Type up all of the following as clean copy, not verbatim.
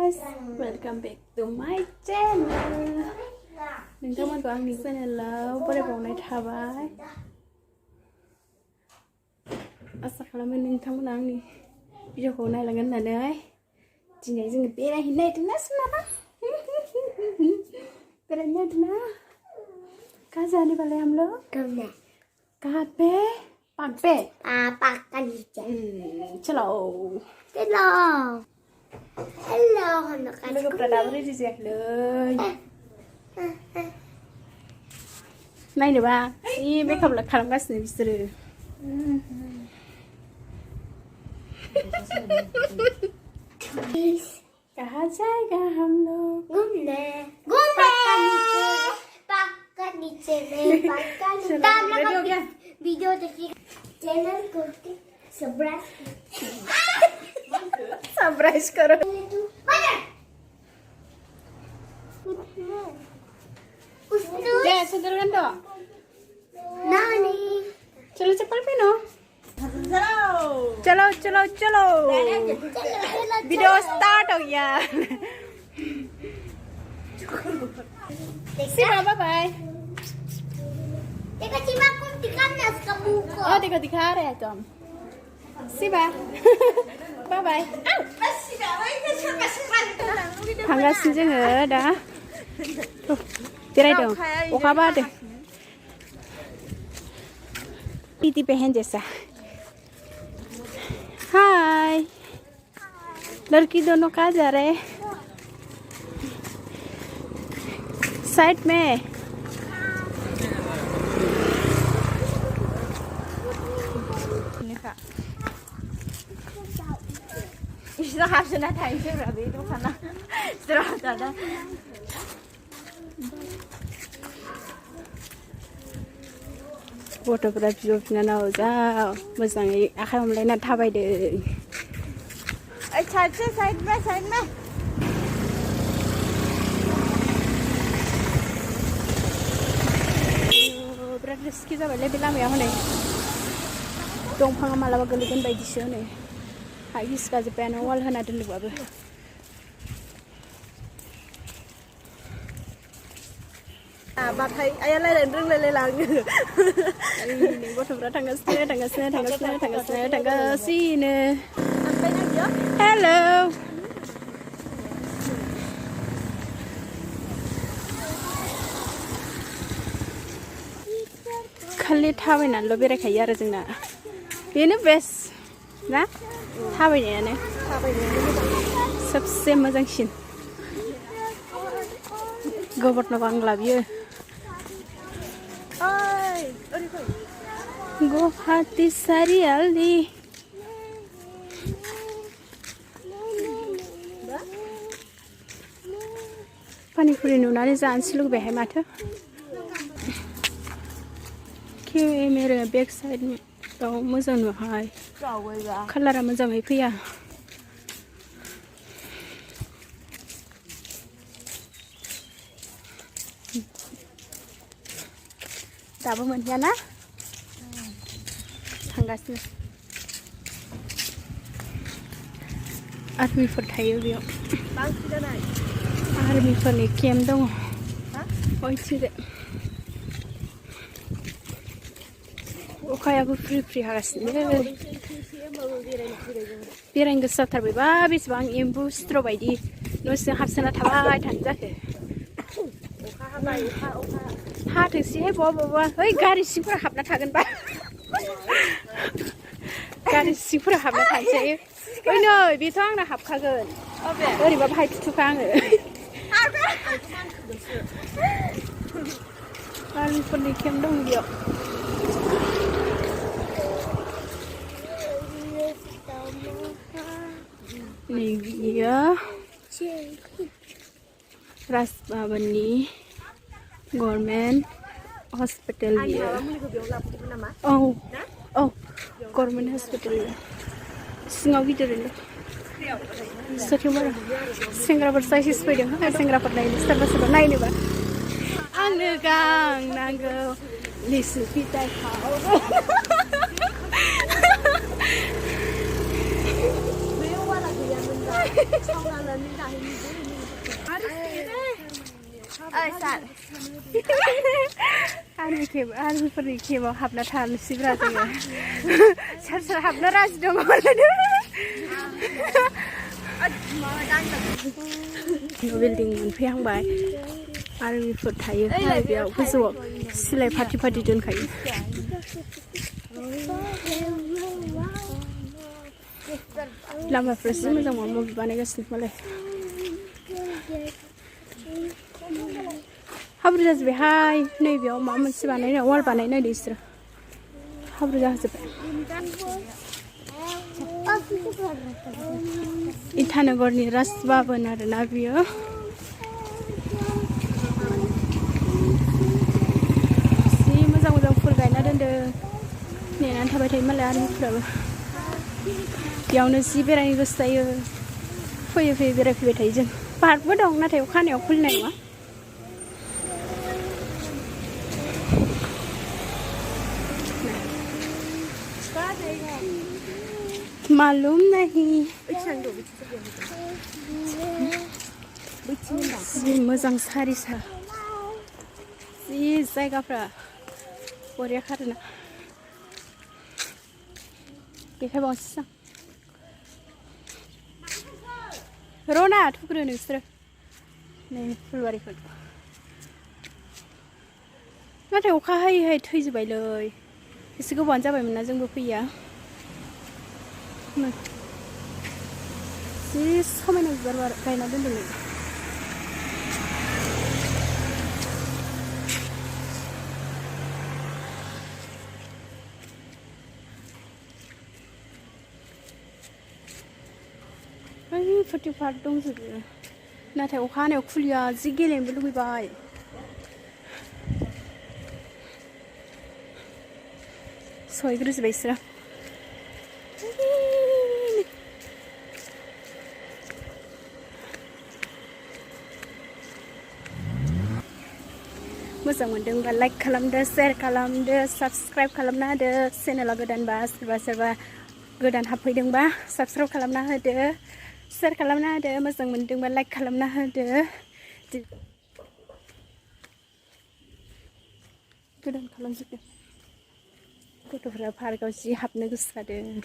guys, welcome back to my channel. नोंथांमोनखौ आंनि चेनेलाव बरायबावनाय थाबाय। आसा खालामो नोंथांमोना आंनि भिडिअखौ नायलांगोन होननानै। दिनै जोङो बेरायहैनो नागिरदोंना सोनाबा बेरायनो नागिरदोंना। कहाँ जाने वाले हम लोग? घूमने। कहाँ पे? Park Pay? पार्क का नीचे। चलो चलो हेलो लोगोफ्रा दाबो रेडि जायाखै नायनोबा मेकआप खालामगासिनो बिसोरो। कहाँ जाएगा हम लोग? घूमने घूमने पार्क का नीचे में पार्क का नीचे। रेडी हो गया? वीडियो देखिए चैनल को सब्सक्राइब करो। जय सुंदरगंड नानी चलो चप्पल पहनो। चलो चलो चलो वीडियो स्टार्ट हो गया। बाय बाय। देखो चिमा को दिखाना इसका मुंह को। देखो दिखा रहे हैं तुम। सिबा बाय बाय। थांगासिनो जोङो दा बेरायदों अखा बादों। दीदी बहन जैसा। हाय लड़की दोनों कहाँ जा रहे हैं? साइड में हाबसोना थाहैसै बे दखाना ज्राव दादा। गथ'फोरा बिब' बिनानाव जा मोजाङै आखाइ हमलायना थाबायदों। साइड में बिराद रिस्कि जाबायलै बे लामायाव हनै दंफाङा मालाबा गोलैगोन बायदिसो हनै हा गिसिखाजोब्बायानो वाल होना दोनदोंबाबो। बाथाय आइया रायज्लायनो रोंलायलाय लाङो। गथ'फ्रा थांगासिनो। हेलो खालि थाबायनानैल' बेरायखायो आरो जोंना बेनो बेस्ट ना थाबायनायानो सबसे मोजांसिन। गभर्न बांला बियो गुवाहाटी सारियाली। पानिपुरि नुनानै जानोसै लुबैबायहाय माथो। केमेरा बेक साइडआव मोजां नुहाय कालारा मोजाङै फैया। दाबो मोनहैयाना थांगासिनो। आर्मिफोर थायो बेयाव। आर्मिफोरनि केम्प दङ ओइथिंजाय। अखायाबो फ्रि फ्रि हागासिनो। बेरायनो गोसो जाथारबायबा बेसेबां एम्बु सिथ्र' बायदि न' सिङाव हाबसोना थाबाय थानो जाखो। हाथोंसैहाय बबा ओइ गारि सिंफोरा हाबना थागोनबा। गारि सिंफोरा हाबना थानोसै। ओइ नै बेथ' आंना हाबखागोन ओरैबा बाहाय थुथुखा आङो। आर्मिफोरनि केम्प दं बेयाव। नै बियो राजबाबानि गभर्नमेन्ट हस्पिटाल बियो। औ गभर्नमेन्ट हस्पिटाल सिङाव गिदिरैनो सेंग्राफोर साइज फैदों। सेंग्राफोर नायनो सोरबा नायनोबा आंनो गांनांगौ लिसु फिथाइ खावो। 쌀. आर्मिफोरनि केबाव हाबना थानोसैब्रा जोङो सोर सोर हाबनो राजि दङ बिल्डिं मोनफैहांबाय आर्मिफोर थायो बेयाव गोजौआव सिलाय फाथि फाथि दोनखायो लामाफ्रा जि मोजां माबा माबि बानायगासिनो मालाय हाब्रु जाजोब्बायहाय नैबेयाव माबा मोनसे बानायनो वाल बानायनो बिसोरो हाब्रु जाजोब्बाय इटानगरनि राजबाबोन आरोना बियो जि मोजां मोजां फुल गायना दोनदों नेनानै थाबाय थायो मालाय आर्मिफोराबो बेयावनो जि बेरायनो गोसो जायो फैयै फैयै बेरायफैबाय थायो जों पार्कबो दं नाथाय अखा हानायाव खुलिनाय नङा मालूम नहीं जि मोजां सारिसा जि जायगाफ्रा बरिया खारोना देखायबावनोसै रना थुग्रो नोंसोरो नै फुलबारिखौ नाथाय अखा हायै हायै थैजोब्बायलै एसे गोबावानो जाबायमोन ना जोंबो फैया जि समायना बिबार गायना दोनदोंमोन फुर्टि पार्क दंजोबो नाथाय अखा हानायाव खुलिया जि गेलेनोबो लुगैबाय सहैग्रोजोब्बाय बिसोरो मोजां मोनदोंबा लाइक खालामदो शेयार खालामदो साबस्क्राइब खालामना होदो चेनेला गोदानबा सोरबा गोदान हाबफैदोंबा साबस्क्राइब खालामना होदो शेयार खालामना होदो मोजां मोनदोंबा लाइक खालामना होदो गोदान खालामजोबदो गथ'फोरा पार्कआव जि हाबनो गोसो जादों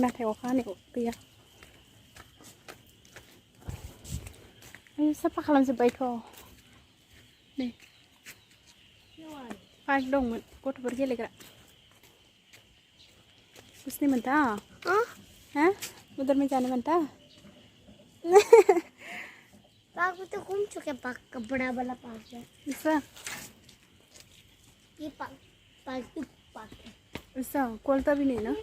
नाथाय अखा हानायाव गैया साफा खालामजोब्बायथ' नै पार्क दंमोन गथ'फोर गेलेग्रा कुछ नहीं बनता हैं उधर में जाने बनता पार्क तो घूम चुके पार्क का बड़ा वाला पार्क है ऐसा ये पार्क है ऐसा कोलता भी नहीं ना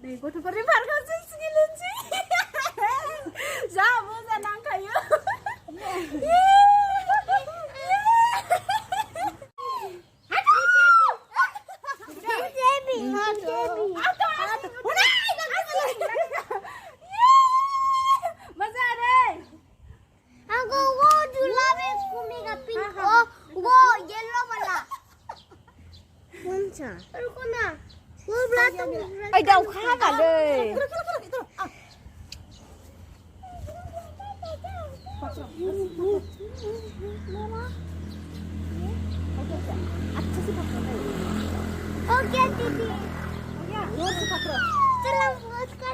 नहीं गथ'फोर ने पार्क आव जोंसो गेलेनोसै जा मोजां नांखायो दाउखा हागालै ओके दीदी चलो उसका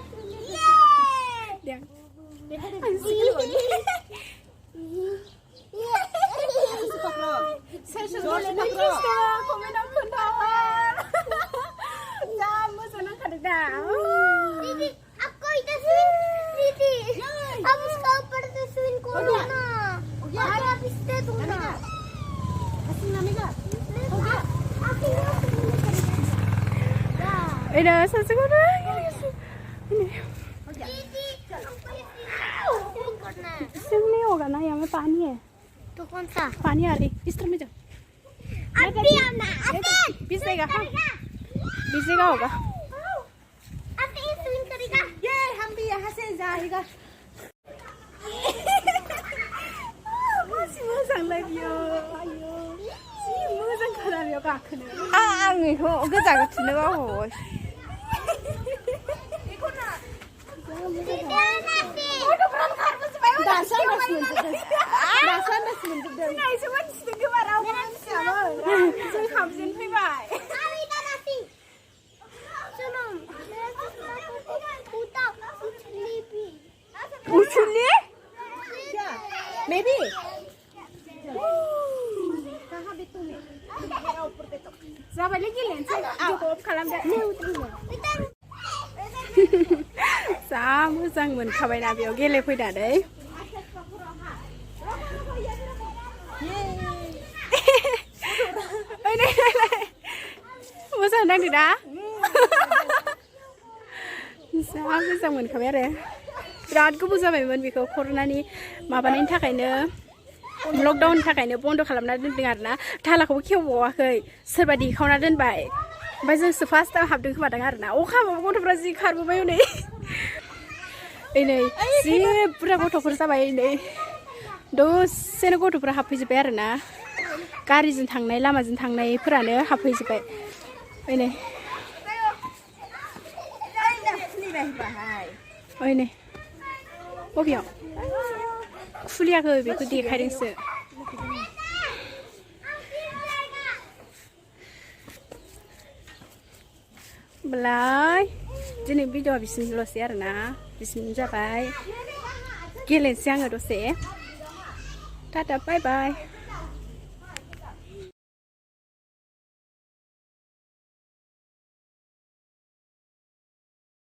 दीदी आपको इधर स्विंग दीदी अब उसका ऊपर से स्विंग करो ना यार आप इससे दो ना Ini saja kan? Ini. Sini होगा ना यहाँ में पानी है. तो कौन सा? पानी आ रही. इस तरफ में जाओ. अभी आना. बीसेगा हाँ. बीसेगा होगा. अभी स्विंग करेगा. ये हम भी यहाँ से जाएगा. masih मोजां लागियो. आयो. जि मोजां खालामो गाखोनो. आं बेखौ गोजां थुनो बावो. Actually? Maybe. Zabai lagi lensa. Cukup kalam dah. Sa moजां मोनखाबायना बेयाव गेलेफैनानै मोजां नांदों दा जा मोजां मोनखाबाय आरो बिराद गोबाव जाबायमोन बेखौ कर'नानि माबानायनि थाखायनो लकडाउननि थाखायनो बन्द खालामना दोनदों आरोना थालाखौबो खेवबावाखै सोरबा देखावना दोनबाय ओमफ्राय जोंसो फार्स्ट टाइम हाबदों खोमादों आरोना अखा हाबाबो गथ'फ्रा जि खारबोबाय नै नै जि बुरजा गथ'फोर जाबाय नै दसेनो गथ'फ्रा हाबफैजोब्बाय आरोना गारिजों थांनाय लामाजों थांनायफोरानो हाबफैजोब्बाय नै नै बबेयाव खुलियाखै बेखौ देखायदोंसो होमब्लाय दिनै भिडिअ'आ बिसिनिल'सै आरोना बिसिनि जाबाय गेलेनोसै आङो दसे टाटा बाय बाय